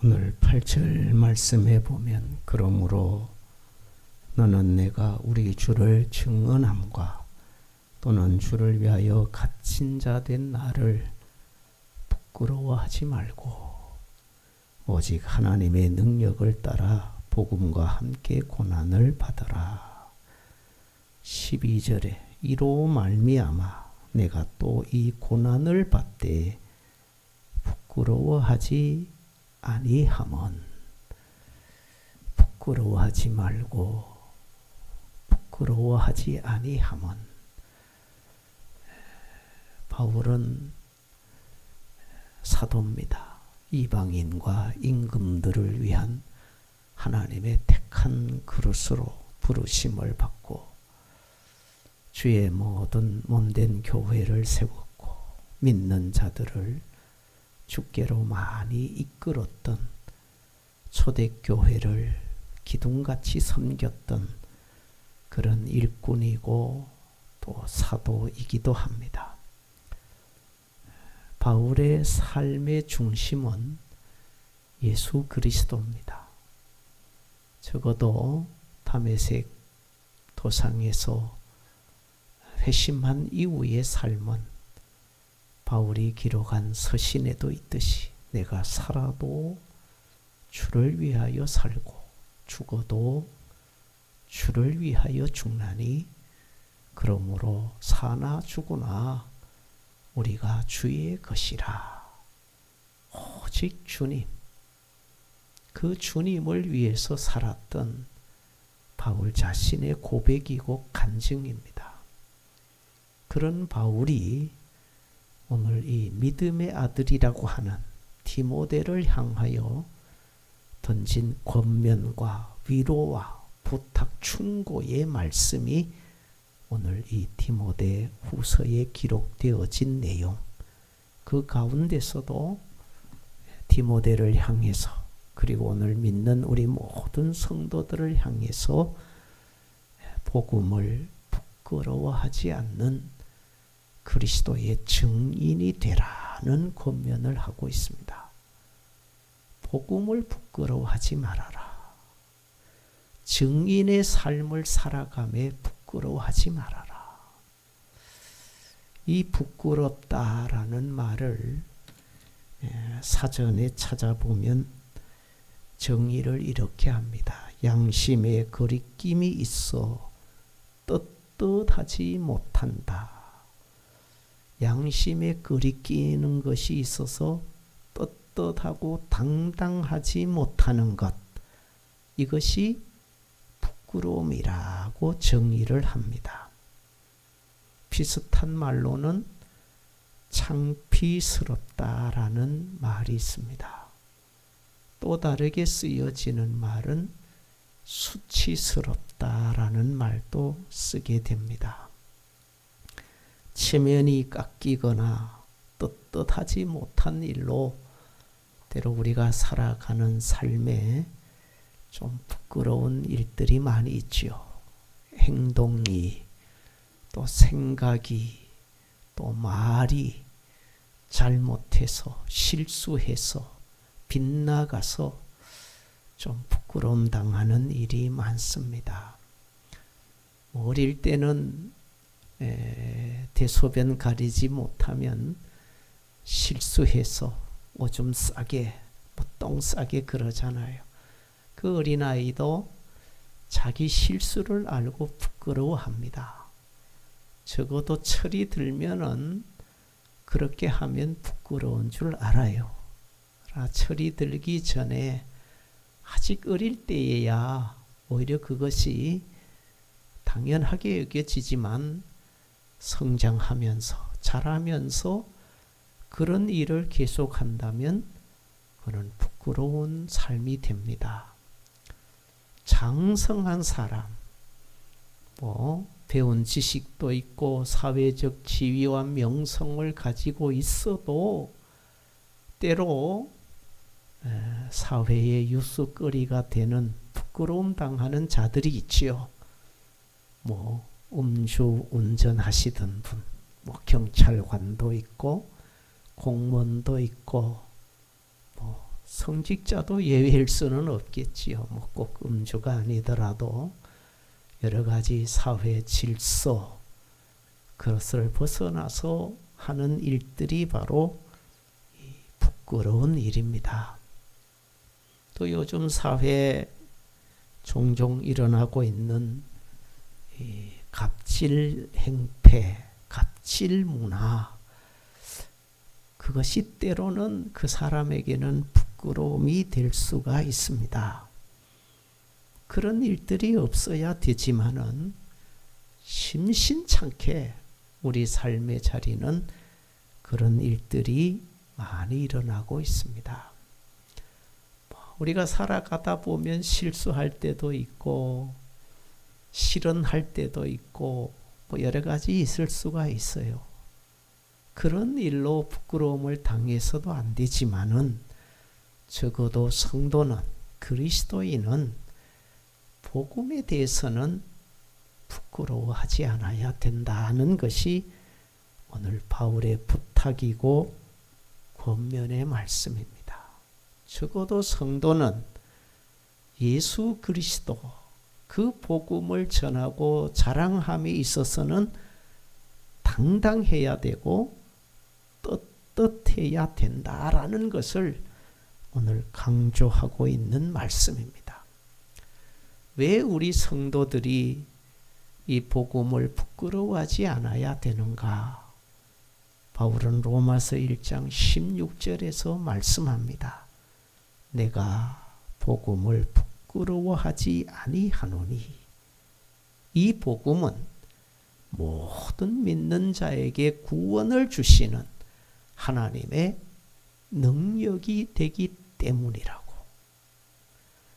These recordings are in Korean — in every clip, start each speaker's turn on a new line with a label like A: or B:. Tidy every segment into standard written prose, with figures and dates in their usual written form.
A: 오늘 8절 말씀해 보면 그러므로 너는 내가 우리 주를 증언함과 또는 주를 위하여 갇힌 자 된 나를 부끄러워하지 말고 오직 하나님의 능력을 따라 복음과 함께 고난을 받아라. 12절에 이로 말미암아 내가 또 이 고난을 받되 부끄러워하지 아니함은 부끄러워하지 말고 부끄러워하지 아니함은 바울은 사도입니다. 이방인과 임금들을 위한 하나님의 택한 그릇으로 부르심을 받고 주의 모든 몸된 교회를 세웠고 믿는 자들을 주께로 많이 이끌었던 초대교회를 기둥같이 섬겼던 그런 일꾼이고 또 사도이기도 합니다. 바울의 삶의 중심은 예수 그리스도입니다. 적어도 다메섹 도상에서 회심한 이후의 삶은 바울이 기록한 서신에도 있듯이 내가 살아도 주를 위하여 살고 죽어도 주를 위하여 죽나니 그러므로 사나 죽으나 우리가 주의 것이라. 오직 주님, 그 주님을 위해서 살았던 바울 자신의 고백이고 간증입니다. 그런 바울이 오늘 이 믿음의 아들이라고 하는 디모데를 향하여 던진 권면과 위로와 부탁 충고의 말씀이 오늘 이 디모데 후서에 기록되어진 내용, 그 가운데서도 디모데를 향해서 그리고 오늘 믿는 우리 모든 성도들을 향해서 복음을 부끄러워하지 않는 그리스도의 증인이 되라는 권면을 하고 있습니다. 복음을 부끄러워하지 말아라. 증인의 삶을 살아가며 부끄러워하지 말아라. 이 부끄럽다라는 말을 사전에 찾아보면 정의를 이렇게 합니다. 양심에 거리낌이 있어 떳떳하지 못한다. 양심에 거리끼는 것이 있어서 떳떳하고 당당하지 못하는 것, 이것이 부끄러움이라고 정의를 합니다. 비슷한 말로는 창피스럽다라는 말이 있습니다. 또 다르게 쓰여지는 말은 수치스럽다라는 말도 쓰게 됩니다. 체면이 깎이거나 떳떳하지 못한 일로 때로 우리가 살아가는 삶에 좀 부끄러운 일들이 많이 있지요. 행동이, 또 생각이, 또 말이 잘못해서 실수해서 빗나가서 좀 부끄러움 당하는 일이 많습니다. 어릴 때는 대소변 가리지 못하면 실수해서 오줌 싸게, 똥 싸게 그러잖아요. 그 어린아이도 자기 실수를 알고 부끄러워합니다. 적어도 철이 들면은 그렇게 하면 부끄러운 줄 알아요. 철이 들기 전에 아직 어릴 때에야 오히려 그것이 당연하게 여겨지지만 성장하면서 자라면서 그런 일을 계속한다면 그는 부끄러운 삶이 됩니다. 장성한 사람, 배운 지식도 있고 사회적 지위와 명성을 가지고 있어도 때로 사회의 유수거리가 되는 부끄러움 당하는 자들이 있지요. 음주 운전하시던 분, 경찰관도 있고 공무원도 있고 성직자도 예외일 수는 없겠지요. 뭐 꼭 음주가 아니더라도 여러 가지 사회 질서, 그것을 벗어나서 하는 일들이 바로 부끄러운 일입니다. 또 요즘 사회에 종종 일어나고 있는 갑질 행패, 갑질 문화, 그것이 때로는 그 사람에게는 부끄러움이 될 수가 있습니다. 그런 일들이 없어야 되지만은 심심찮게 우리 삶의 자리는 그런 일들이 많이 일어나고 있습니다. 우리가 살아가다 보면 실수할 때도 있고 실언할 때도 있고 여러 가지 있을 수가 있어요. 그런 일로 부끄러움을 당해서도 안 되지만은 적어도 성도는, 그리스도인은 복음에 대해서는 부끄러워하지 않아야 된다는 것이 오늘 바울의 부탁이고 권면의 말씀입니다. 적어도 성도는 예수 그리스도 그 복음을 전하고 자랑함에 있어서는 당당해야 되고 떳떳해야 된다라는 것을 오늘 강조하고 있는 말씀입니다. 왜 우리 성도들이 이 복음을 부끄러워하지 않아야 되는가? 바울은 로마서 1장 16절에서 말씀합니다. 내가 복음을 부끄러워하지 아니하노니 이 복음은 모든 믿는 자에게 구원을 주시는 하나님의 능력이 되기 때문이라고.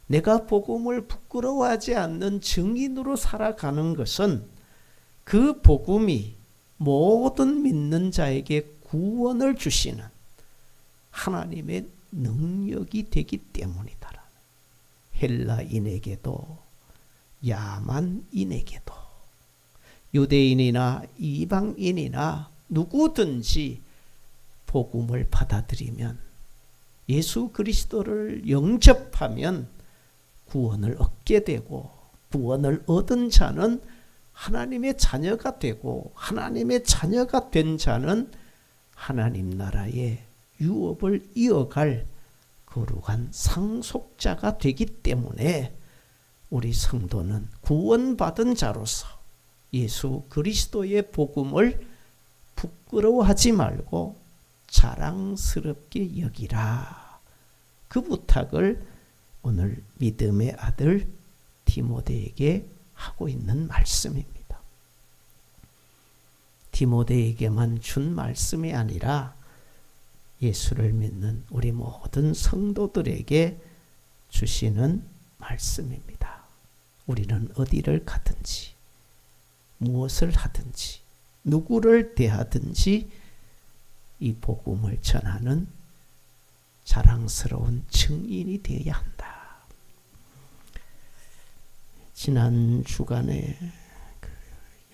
A: 내가 복음을 부끄러워하지 않는 증인으로 살아가는 것은 그 복음이 모든 믿는 자에게 구원을 주시는 하나님의 능력이 되기 때문이다. 헬라인에게도 야만인에게도 유대인이나 이방인이나 누구든지 복음을 받아들이면 예수 그리스도를 영접하면 구원을 얻게 되고 구원을 얻은 자는 하나님의 자녀가 되고 하나님의 자녀가 된 자는 하나님 나라의 유업을 이어갈 거룩한 상속자가 되기 때문에 우리 성도는 구원받은 자로서 예수 그리스도의 복음을 부끄러워하지 말고 자랑스럽게 여기라. 그 부탁을 오늘 믿음의 아들 디모데에게 하고 있는 말씀입니다. 디모데에게만 준 말씀이 아니라 예수를 믿는 우리 모든 성도들에게 주시는 말씀입니다. 우리는 어디를 가든지 무엇을 하든지 누구를 대하든지 이 복음을 전하는 자랑스러운 증인이 되어야 한다. 지난 주간에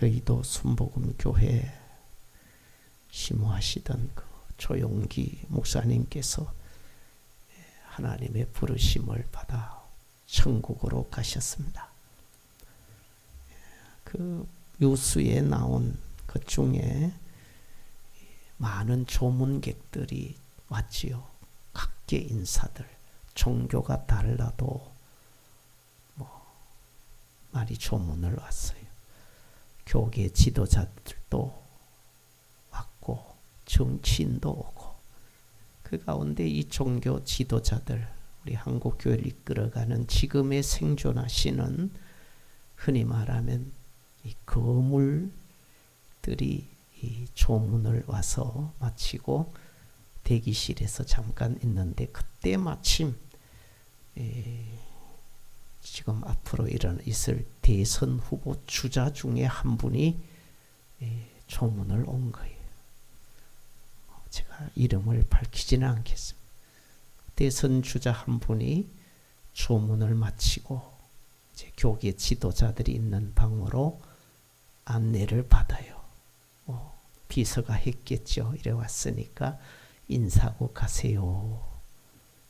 A: 여의도 순복음교회 심호하시던 그 조용기 목사님께서 하나님의 부르심을 받아 천국으로 가셨습니다. 그 유수에 나온 것 중에 많은 조문객들이 왔지요. 각계 인사들, 종교가 달라도 많이 조문을 왔어요. 교계 지도자들도 왔고 정치인도 오고 그 가운데 이 종교 지도자들, 우리 한국 교회를 이끌어가는 지금의 생존하시는 흔히 말하면 이 거물들이 이 조문을 와서 마치고 대기실에서 잠깐 있는데 그때 마침 지금 앞으로 있을 대선 후보 주자 중에 한 분이 조문을 온 거예요. 제가 이름을 밝히지는 않겠습니다. 대선 주자 한 분이 조문을 마치고 이제 교계 지도자들이 있는 방으로 안내를 받아요. 비서가 했겠죠. 이래 왔으니까 인사하고 가세요.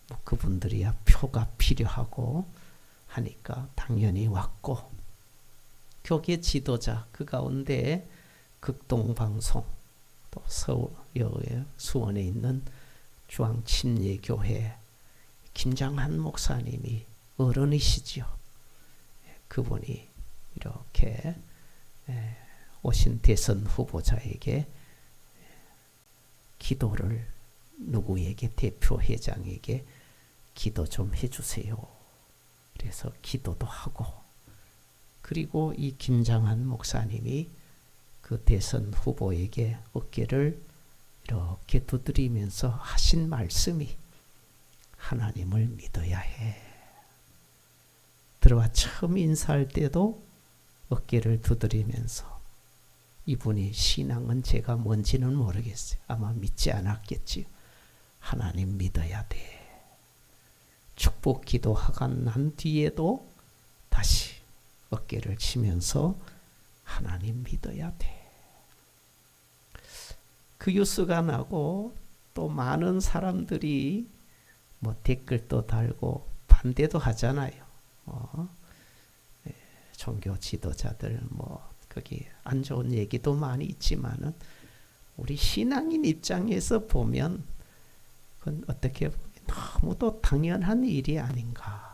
A: 뭐 그분들이야 표가 필요하고 하니까 당연히 왔고, 교계 지도자 그 가운데 극동방송, 또 서울 수원에 있는 중앙침례교회 김장한 목사님이 어른이시지요. 그분이 이렇게 오신 대선 후보자에게 기도를, 누구에게, 대표 회장에게 기도 좀 해주세요. 그래서 기도도 하고, 그리고 이 김장한 목사님이 그 대선 후보에게 어깨를 이렇게 두드리면서 하신 말씀이 하나님을 믿어야 해. 들어와 처음 인사할 때도 어깨를 두드리면서, 이분이 신앙은 제가 뭔지는 모르겠어요. 아마 믿지 않았겠지요. 하나님 믿어야 돼. 축복 기도하고 난 뒤에도 다시 어깨를 치면서 하나님 믿어야 돼. 그 뉴스가 나고 또 많은 사람들이 뭐 댓글도 달고 반대도 하잖아요. 종교 지도자들 뭐 거기 안 좋은 얘기도 많이 있지만은 우리 신앙인 입장에서 보면 그건 어떻게 보면 너무도 당연한 일이 아닌가.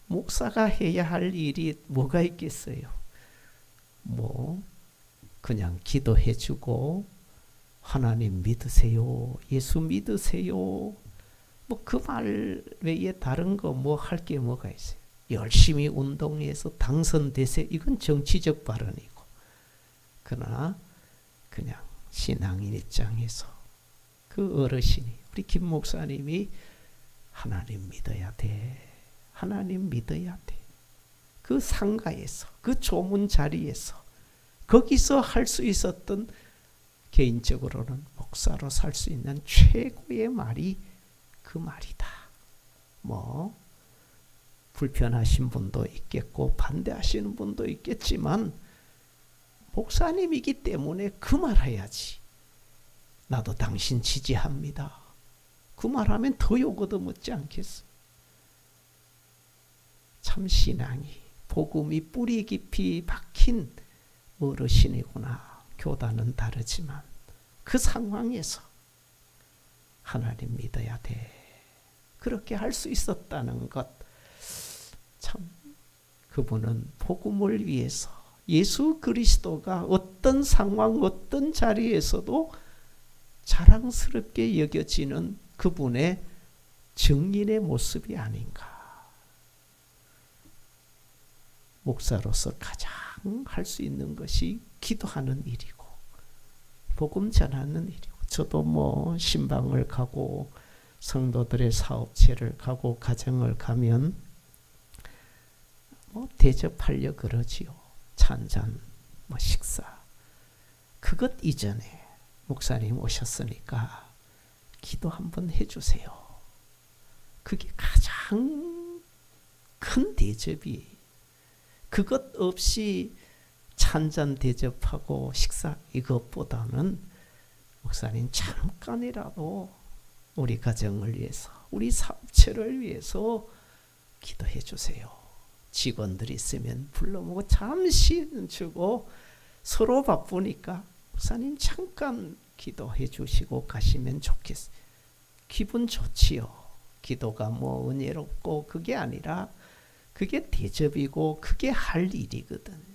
A: 목사가 해야 할 일이 뭐가 있겠어요? 뭐 그냥 기도해주고 하나님 믿으세요, 예수 믿으세요, 뭐 그 말 외에 다른 거 뭐 할 게 뭐가 있어요? 열심히 운동해서 당선되세요. 이건 정치적 발언이고, 그러나 그냥 신앙인 입장에서 그 어르신이, 우리 김 목사님이 하나님 믿어야 돼, 하나님 믿어야 돼. 그 상가에서, 그 조문 자리에서, 거기서 할 수 있었던, 개인적으로는 목사로 살 수 있는 최고의 말이 그 말이다. 뭐 불편하신 분도 있겠고 반대하시는 분도 있겠지만 목사님이기 때문에 그 말 해야지. 나도 당신 지지합니다. 그 말하면 더 욕 얻어먹지 않겠어? 참 신앙이, 복음이 뿌리 깊이 박힌 어르신이구나. 교단은 다르지만 그 상황에서 하나님 믿어야 돼. 그렇게 할 수 있었다는 것, 참 그분은 복음을 위해서 예수 그리스도가 어떤 상황, 어떤 자리에서도 자랑스럽게 여겨지는 그분의 증인의 모습이 아닌가. 목사로서 가장 할 수 있는 것이 기도하는 일이고 복음 전하는 일이고, 저도 뭐 신방을 가고 성도들의 사업체를 가고 가정을 가면 뭐 대접하려 그러지요. 찬잔, 뭐 식사. 그것 이전에 목사님 오셨으니까 기도 한번 해주세요. 그게 가장 큰 대접이. 그것 없이 찬잔 대접하고 식사, 이것보다는 목사님 잠깐이라도 우리 가정을 위해서, 우리 사업체를 위해서 기도해 주세요. 직원들이 있으면 불러보고 잠시 주고, 서로 바쁘니까 목사님 잠깐 기도해 주시고 가시면 좋겠어요. 기분 좋지요. 기도가 뭐 은혜롭고 그게 아니라 그게 대접이고 그게 할 일이거든.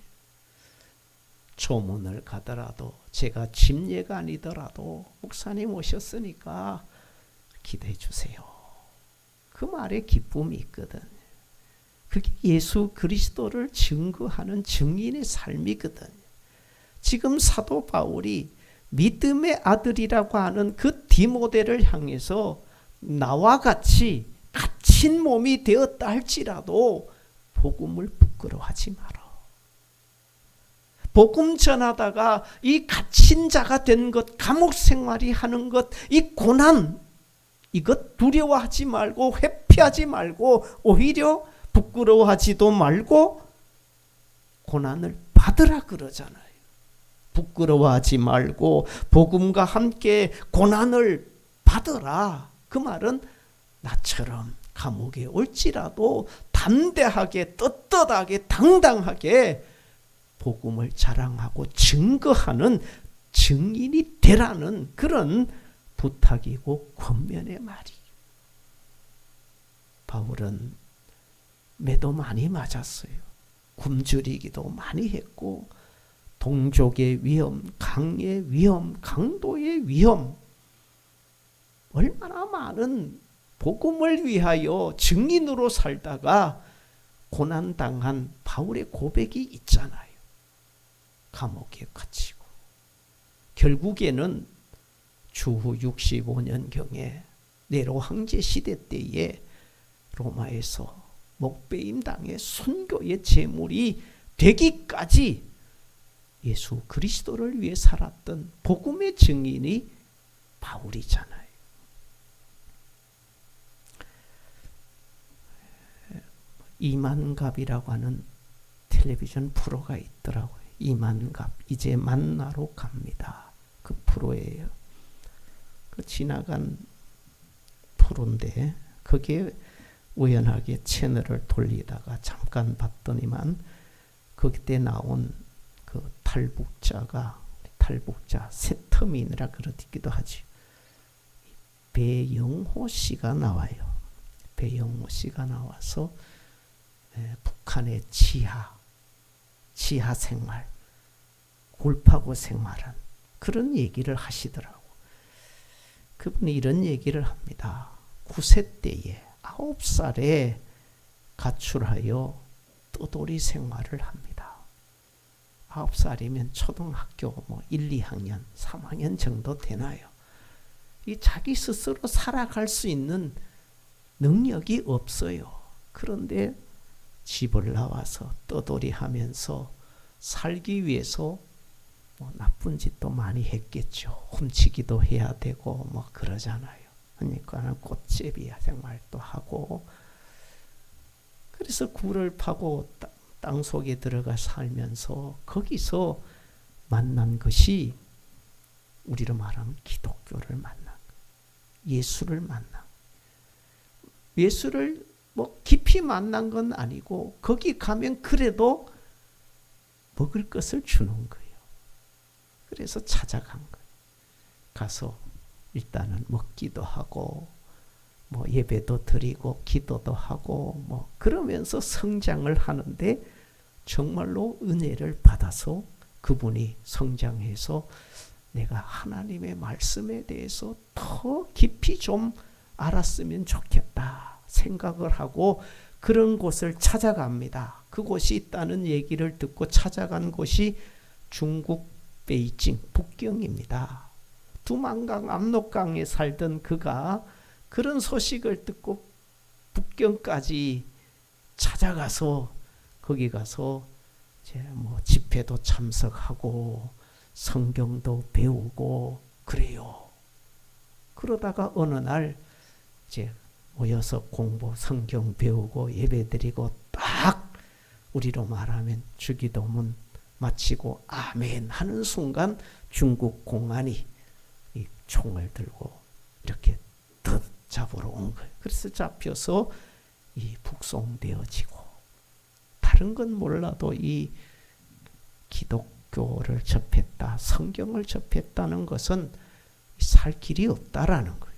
A: 조문을 가더라도, 제가 집례가 아니더라도 목사님 오셨으니까 기도해 주세요. 그 말에 기쁨이 있거든. 그게 예수 그리스도를 증거하는 증인의 삶이거든. 지금 사도 바울이 믿음의 아들이라고 하는 그 디모데를 향해서 나와 같이 갇힌 몸이 되었다 할지라도 복음을 부끄러워하지 마라. 복음 전하다가 이 갇힌 자가 된 것, 감옥 생활이 하는 것, 이 고난, 이것 두려워하지 말고 회피하지 말고 오히려 부끄러워하지도 말고 고난을 받으라 그러잖아요. 부끄러워하지 말고 복음과 함께 고난을 받으라. 그 말은 나처럼 감옥에 올지라도 담대하게 떳떳하게 당당하게 복음을 자랑하고 증거하는 증인이 되라는 그런 부탁이고 권면의 말이. 바울은 매도 많이 맞았어요. 굶주리기도 많이 했고 동족의 위험, 강의 위험, 강도의 위험, 얼마나 많은 복음을 위하여 증인으로 살다가 고난당한 바울의 고백이 있잖아요. 감옥에 갇히고 결국에는 주후 65년경에 네로 황제 시대 때에 로마에서 목베임 당해 순교의 제물이 되기까지 예수 그리스도를 위해 살았던 복음의 증인이 바울이잖아요. 이만갑이라고 하는 텔레비전 프로가 있더라고요. 이만갑 이제 만나러 갑니다. 그 프로예요. 그 지나간 프로인데 거기에 우연하게 채널을 돌리다가 잠깐 봤더니만 그때 나온 그 탈북자 새터민이라 그러기도 하죠. 배영호 씨가 나와요. 배영호 씨가 나와서 북한의 지하 생활, 골파고 생활한 그런 얘기를 하시더라고. 그분이 이런 얘기를 합니다. 9세 때에 9살에 가출하여 떠돌이 생활을 합니다. 9살이면 초등학교 1, 2학년, 3학년 정도 되나요? 이 자기 스스로 살아갈 수 있는 능력이 없어요. 그런데 집을 나와서 떠돌이 하면서 살기 위해서 나쁜 짓도 많이 했겠죠. 훔치기도 해야 되고 그러잖아요. 그러니까 꽃제비 생활도 하고 그래서 굴을 파고 땅 속에 들어가 살면서 거기서 만난 것이 우리로 말하면 기독교를 만난 예수를 만난 예수를 깊이 만난 건 아니고 거기 가면 그래도 먹을 것을 주는 거예요. 그래서 찾아간 거예요. 가서 일단은 먹기도 하고 예배도 드리고 기도도 하고 그러면서 성장을 하는데 정말로 은혜를 받아서 그분이 성장해서 내가 하나님의 말씀에 대해서 더 깊이 좀 알았으면 좋겠다 생각을 하고 그런 곳을 찾아갑니다. 그곳이 있다는 얘기를 듣고 찾아간 곳이 중국 베이징 북경입니다. 두만강 압록강에 살던 그가 그런 소식을 듣고 북경까지 찾아가서 거기 가서 이제 집회도 참석하고 성경도 배우고 그래요. 그러다가 어느 날 이제 모여서 공부 성경 배우고 예배드리고 딱 우리로 말하면 주기도문 마치고 아멘 하는 순간 중국 공안이 이 총을 들고 이렇게 잡으러 온 거예요. 그래서 잡혀서 이 북송되어지고 다른 건 몰라도 이 기독교를 접했다, 성경을 접했다는 것은 살 길이 없다라는 거예요.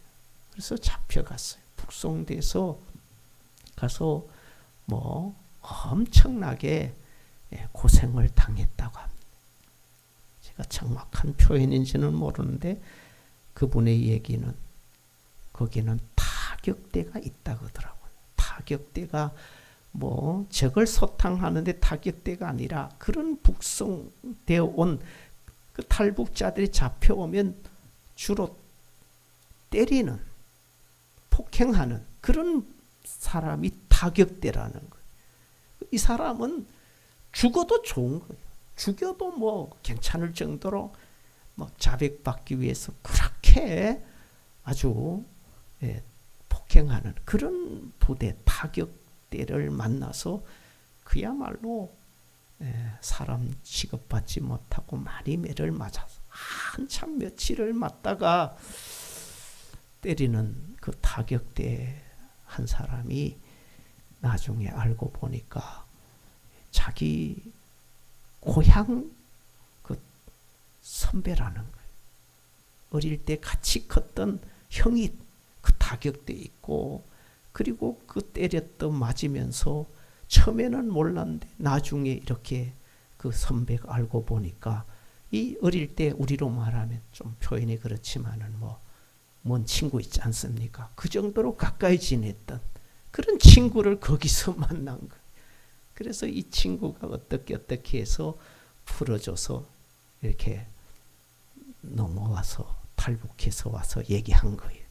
A: 그래서 잡혀갔어요. 북송돼서 가서 엄청나게 고생을 당했다고 합니다. 제가 정확한 표현인지는 모르는데 그분의 얘기는 거기는 타격대가 있다고 하더라고요. 타격대가 적을 소탕하는데 타격대가 아니라 그런 북송되어 온 그 탈북자들이 잡혀오면 주로 때리는 폭행하는 그런 사람이 타격대라는 거예요. 이 사람은 죽어도 좋은 거예요. 죽여도 괜찮을 정도로 자백받기 위해서 그렇게 아주 폭행하는 그런 부대 타격대를 만나서 그야말로 사람 취급받지 못하고 많이 매를 맞아서 한참 며칠을 맞다가 때리는 그 타격대 한 사람이 나중에 알고 보니까 자기 고향 그 선배라는 거예요. 어릴 때 같이 컸던 형이 그 타격돼 있고, 그리고 그 때렸던 맞으면서 처음에는 몰랐는데 나중에 이렇게 그 선배가 알고 보니까 이 어릴 때 우리로 말하면 좀 표현이 그렇지만은 먼 친구 있지 않습니까? 그 정도로 가까이 지냈던 그런 친구를 거기서 만난 거예요. 그래서 이 친구가 어떻게 해서 풀어줘서 이렇게 넘어와서 탈북해서 와서 얘기한 거예요.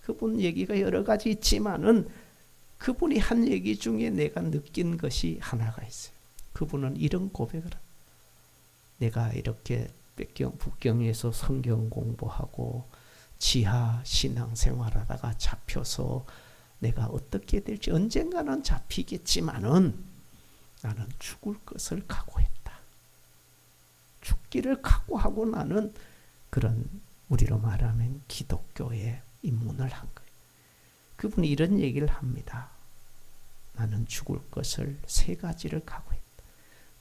A: 그분 얘기가 여러 가지 있지만은 그분이 한 얘기 중에 내가 느낀 것이 하나가 있어요. 그분은 이런 고백을 합니다. 내가 이렇게 북경에서 성경 공부하고 지하 신앙생활하다가 잡혀서 내가 어떻게 될지 언젠가는 잡히겠지만은 나는 죽을 것을 각오했다. 죽기를 각오하고 나는 그런 우리로 말하면 기독교에 입문을 한 거예요. 그분이 이런 얘기를 합니다. 나는 죽을 것을 세 가지를 각오했다.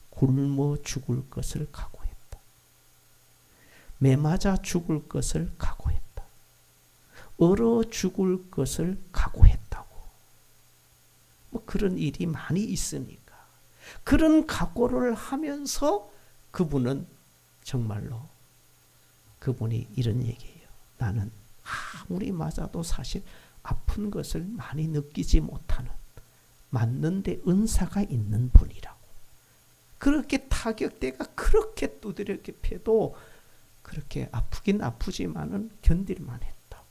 A: 굶어 죽을 것을 각오했다. 매맞아 죽을 것을 각오했다. 얼어 죽을 것을 각오했다고. 그런 일이 많이 있으니까 그런 각오를 하면서 그분은 정말로 그분이 이런 얘기예요. 나는 아무리 맞아도 사실 아픈 것을 많이 느끼지 못하는, 맞는데 은사가 있는 분이라고. 그렇게 타격대가 그렇게 두드럽게 패도 그렇게 아프긴 아프지만은 견딜만 했다고.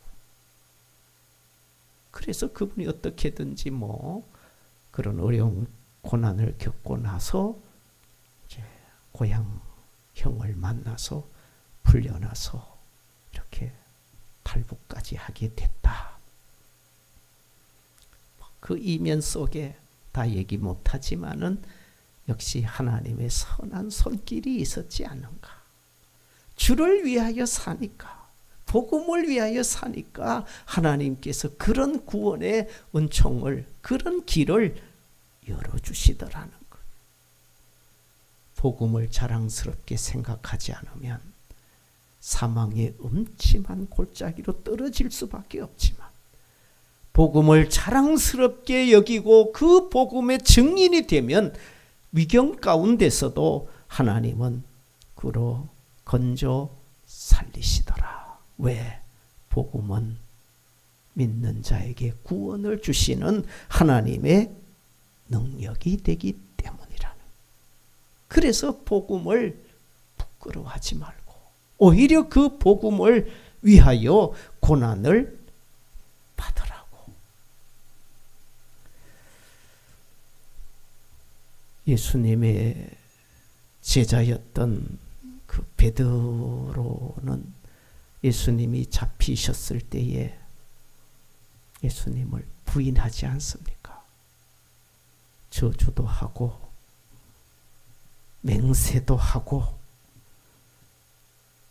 A: 그래서 그분이 어떻게든지 그런 어려운 고난을 겪고 나서 이제 고향 형을 만나서 풀려나서 이렇게 탈북까지 하게 됐다. 그 이면 속에 다 얘기 못하지만은 역시 하나님의 선한 손길이 있었지 않는가. 주를 위하여 사니까, 복음을 위하여 사니까 하나님께서 그런 구원의 은총을, 그런 길을 열어주시더라는 거예요. 복음을 자랑스럽게 생각하지 않으면 사망의 음침한 골짜기로 떨어질 수밖에 없지만, 복음을 자랑스럽게 여기고 그 복음의 증인이 되면 위경 가운데서도 하나님은 그로 건져 살리시더라. 왜? 복음은 믿는 자에게 구원을 주시는 하나님의 능력이 되기 때문이라는. 그래서 복음을 부끄러워하지 말고 오히려 그 복음을 위하여 고난을 받으라고. 예수님의 제자였던 그 베드로는 예수님이 잡히셨을 때에 예수님을 부인하지 않습니까? 저주도 하고 맹세도 하고,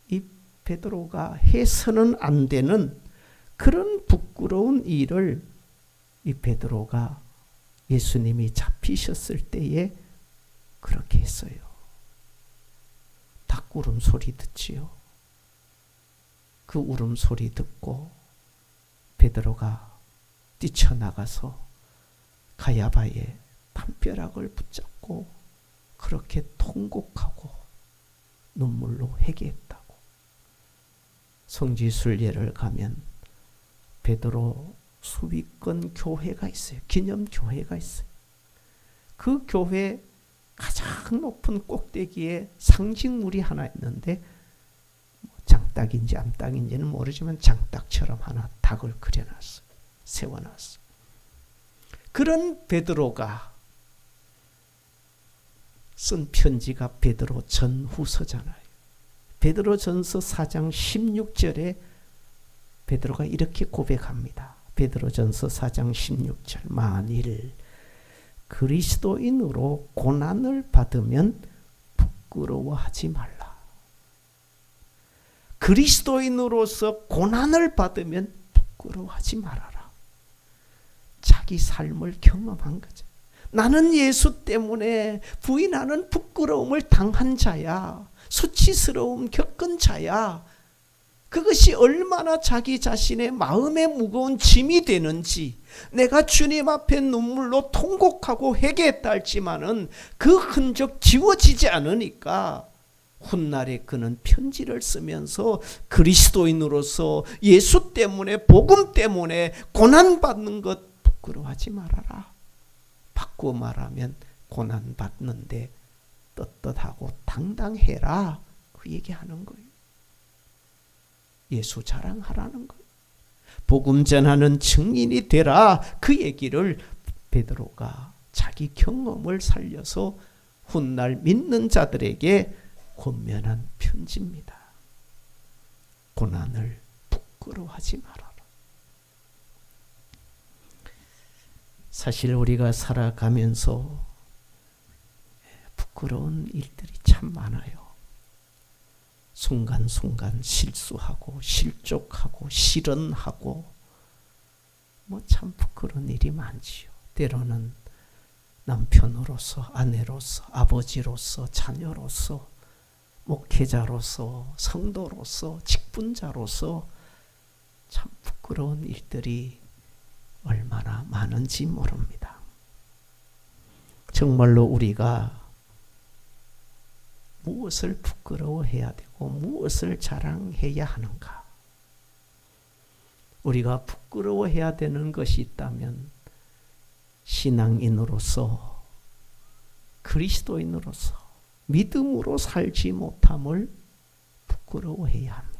A: 이 베드로가 해서는 안 되는 그런 부끄러운 일을 이 베드로가 예수님이 잡히셨을 때에 그렇게 했어요. 닭 울음소리 듣지요. 그 울음소리 듣고 베드로가 뛰쳐나가서 가야바의 담벼락을 붙잡고 그렇게 통곡하고 눈물로 회개했다고. 성지순례를 가면 베드로 수비권 교회가 있어요. 기념교회가 있어요. 그 교회 가장 높은 꼭대기에 상징물이 하나 있는데, 장닭인지 암닭인지는 모르지만 장닭처럼 하나 닭을 그려놨어요. 세워놨어요. 그런 베드로가 쓴 편지가 베드로 전후서잖아요. 베드로 전서 4장 16절에 베드로가 이렇게 고백합니다. 베드로 전서 4장 16절. 만일 그리스도인으로 고난을 받으면 부끄러워하지 말라. 그리스도인으로서 고난을 받으면 부끄러워하지 말아라. 자기 삶을 경험한 거죠. 나는 예수 때문에 부인하는 부끄러움을 당한 자야. 수치스러움 겪은 자야. 그것이 얼마나 자기 자신의 마음에 무거운 짐이 되는지, 내가 주님 앞에 눈물로 통곡하고 회개했다 할지만은 그 흔적 지워지지 않으니까 훗날에 그는 편지를 쓰면서 그리스도인으로서 예수 때문에, 복음 때문에 고난받는 것 부끄러워하지 말아라. 바꾸어 말하면 고난받는데 떳떳하고 당당해라. 그 얘기하는 거예요. 예수 자랑하라는 거예요. 복음 전하는 증인이 되라. 그 얘기를 베드로가 자기 경험을 살려서 훗날 믿는 자들에게 권면한 편지입니다. 고난을 부끄러워하지 말아라. 사실 우리가 살아가면서 부끄러운 일들이 참 많아요. 순간순간 실수하고 실족하고 실언하고 참 부끄러운 일이 많지요. 때로는 남편으로서, 아내로서, 아버지로서, 자녀로서, 목회자로서, 성도로서, 직분자로서 참 부끄러운 일들이 얼마나 많은지 모릅니다. 정말로 우리가 무엇을 부끄러워해야 되고 무엇을 자랑해야 하는가? 우리가 부끄러워해야 되는 것이 있다면 신앙인으로서, 그리스도인으로서 믿음으로 살지 못함을 부끄러워해야 합니다.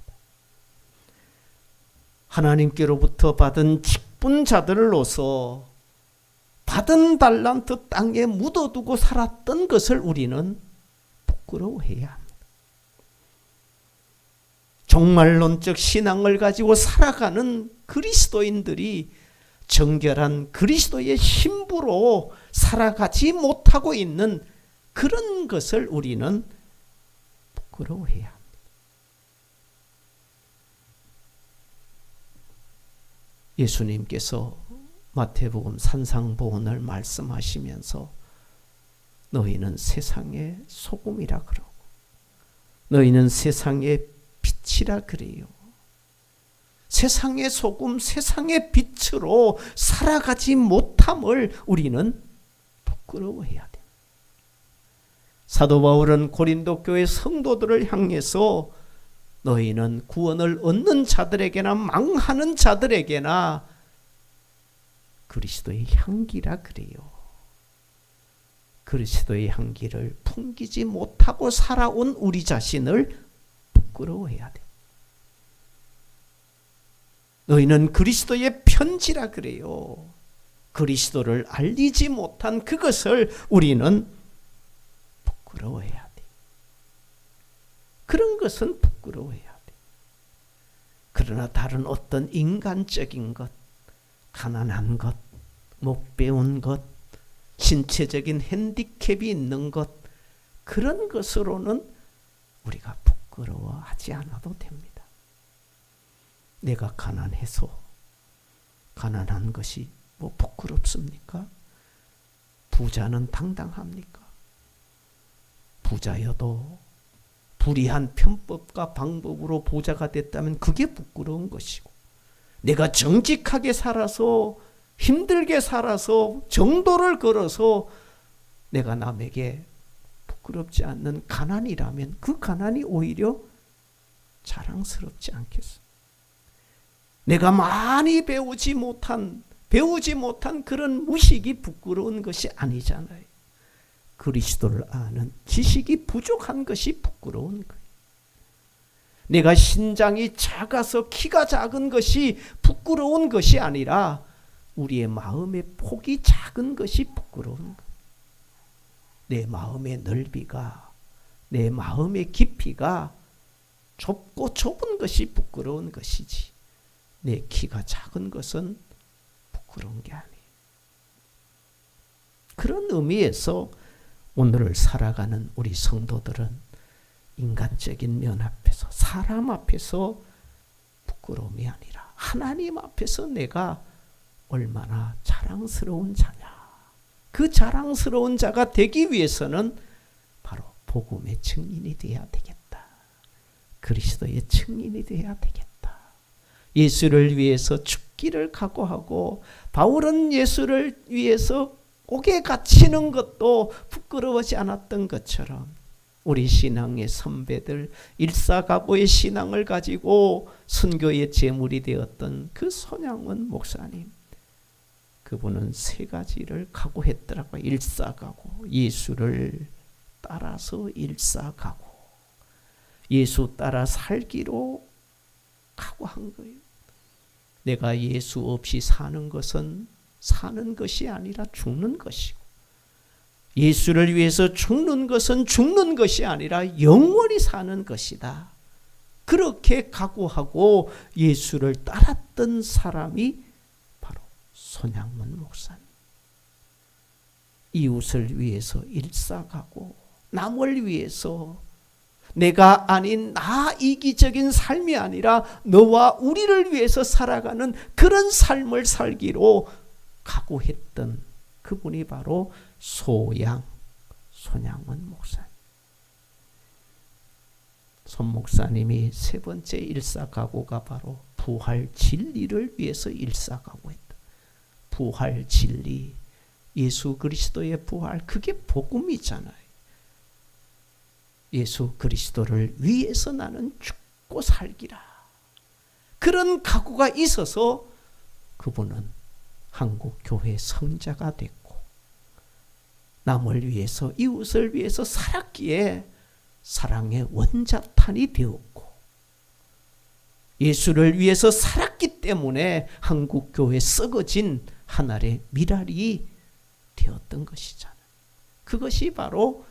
A: 하나님께로부터 받은 직분자들로서 받은 달란트 땅에 묻어두고 살았던 것을 우리는 부끄러워해야 합니다. 종말론적 신앙을 가지고 살아가는 그리스도인들이 정결한 그리스도의 신부로 살아가지 못하고 있는 그런 것을 우리는 부끄러워해야 합니다. 예수님께서 마태복음 산상보훈을 말씀하시면서 너희는 세상의 소금이라 그러고 너희는 세상의 빛이라 그래요. 세상의 소금, 세상의 빛으로 살아가지 못함을 우리는 부끄러워해야 돼. 사도 바울은 고린도 교회 성도들을 향해서 너희는 구원을 얻는 자들에게나 망하는 자들에게나 그리스도의 향기라 그래요. 그리스도의 향기를 풍기지 못하고 살아온 우리 자신을 부끄러워해야 돼. 너희는 그리스도의 편지라 그래요. 그리스도를 알리지 못한 그것을 우리는 부끄러워해야 돼. 그런 것은 부끄러워해야 돼. 그러나 다른 어떤 인간적인 것, 가난한 것, 못 배운 것, 신체적인 핸디캡이 있는 것, 그런 것으로는 우리가 부끄러워하지 않아도 됩니다. 내가 가난해서 가난한 것이 뭐 부끄럽습니까? 부자는 당당합니까? 부자여도 불의한 편법과 방법으로 부자가 됐다면 그게 부끄러운 것이고, 내가 정직하게 살아서 힘들게 살아서 정도를 걸어서 내가 남에게 부끄럽지 않는 가난이라면 그 가난이 오히려 자랑스럽지 않겠어? 내가 많이 배우지 못한 그런 무식이 부끄러운 것이 아니잖아요. 그리스도를 아는 지식이 부족한 것이 부끄러운 거예요. 내가 신장이 작아서 키가 작은 것이 부끄러운 것이 아니라 우리의 마음의 폭이 작은 것이 부끄러운 거예요. 내 마음의 넓이가, 내 마음의 깊이가 좁고 좁은 것이 부끄러운 것이지, 내 키가 작은 것은 부끄러운 게 아니에요. 그런 의미에서 오늘을 살아가는 우리 성도들은 인간적인 면 앞에서, 사람 앞에서 부끄러움이 아니라 하나님 앞에서 내가 얼마나 자랑스러운 자냐. 그 자랑스러운 자가 되기 위해서는 바로 복음의 증인이 되어야 되겠다. 그리스도의 증인이 되어야 되겠다. 예수를 위해서 죽기를 각오하고 바울은 예수를 위해서 옥에 갇히는 것도 부끄러워하지 않았던 것처럼 우리 신앙의 선배들 일사각오의 신앙을 가지고 선교의 제물이 되었던 그 손양원 목사님, 그분은 세 가지를 각오했더라고요. 일사각오, 예수를 따라서 일사각오, 예수 따라 살기로 각오한 거예요. 내가 예수 없이 사는 것은 사는 것이 아니라 죽는 것이고, 예수를 위해서 죽는 것은 죽는 것이 아니라 영원히 사는 것이다. 그렇게 각오하고 예수를 따랐던 사람이 바로 손양문 목사님. 이웃을 위해서 일사가고 남을 위해서 내가 아닌 나 이기적인 삶이 아니라 너와 우리를 위해서 살아가는 그런 삶을 살기로 각오했던 그분이 바로 손양원 목사님. 손 목사님이 세 번째 일사각오가 바로 부활 진리를 위해서 일사각오했다. 부활 진리, 예수 그리스도의 부활, 그게 복음이잖아요. 예수 그리스도를 위해서 나는 죽고 살기라. 그런 각오가 있어서 그분은 한국 교회 성자가 됐고 남을 위해서 이웃을 위해서 살았기에 사랑의 원자탄이 되었고 예수를 위해서 살았기 때문에 한국 교회 썩어진 하늘의 미랄이 되었던 것이잖아요. 그것이 바로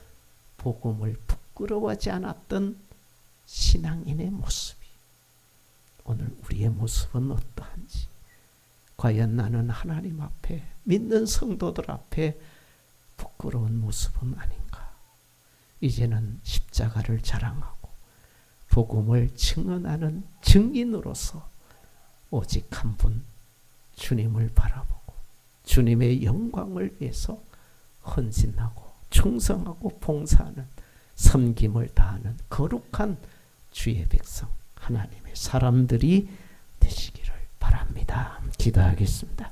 A: 복음을 부끄러워하지 않았던 신앙인의 모습이. 오늘 우리의 모습은 어떠한지, 과연 나는 하나님 앞에, 믿는 성도들 앞에 부끄러운 모습은 아닌가. 이제는 십자가를 자랑하고 복음을 증언하는 증인으로서 오직 한 분 주님을 바라보고 주님의 영광을 위해서 헌신하고 충성하고 봉사하는, 섬김을 다하는 거룩한 주의 백성, 하나님의 사람들이 되시기를 바랍니다. 기도하겠습니다.